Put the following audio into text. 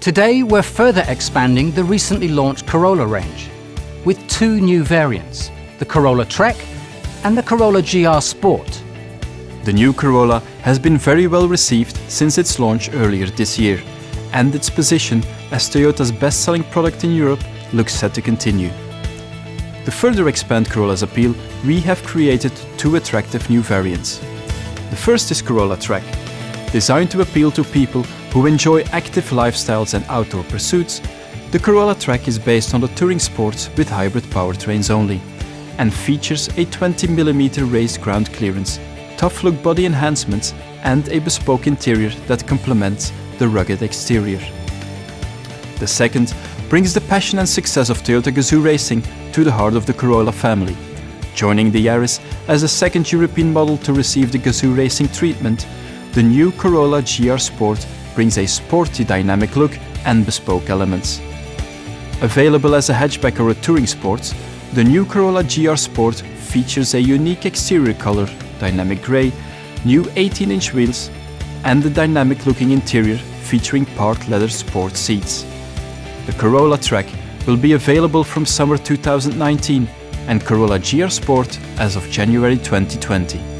Today we're further expanding the recently launched Corolla range with two new variants, the Corolla Trek and the Corolla GR Sport. The new Corolla has been very well received since its launch earlier this year, and its position as Toyota's best-selling product in Europe looks set to continue. To further expand Corolla's appeal, we have created two attractive new variants. The first is Corolla Trek. Designed to appeal to people who enjoy active lifestyles and outdoor pursuits, the Corolla Trek is based on the touring sports with hybrid powertrains only, and features a 20mm raised ground clearance, tough-look body enhancements, and a bespoke interior that complements the rugged exterior. The second brings the passion and success of Toyota Gazoo racing to the heart of the Corolla family. Joining the Yaris as the second European model to receive the Gazoo racing treatment, the new Corolla GR Sport brings a sporty dynamic look and bespoke elements. Available as a hatchback or a touring sport, the new Corolla GR Sport features a unique exterior color, dynamic grey, new 18-inch wheels, and a dynamic-looking interior featuring part leather sport seats. The Corolla Trek will be available from summer 2019 and Corolla GR Sport as of January 2020.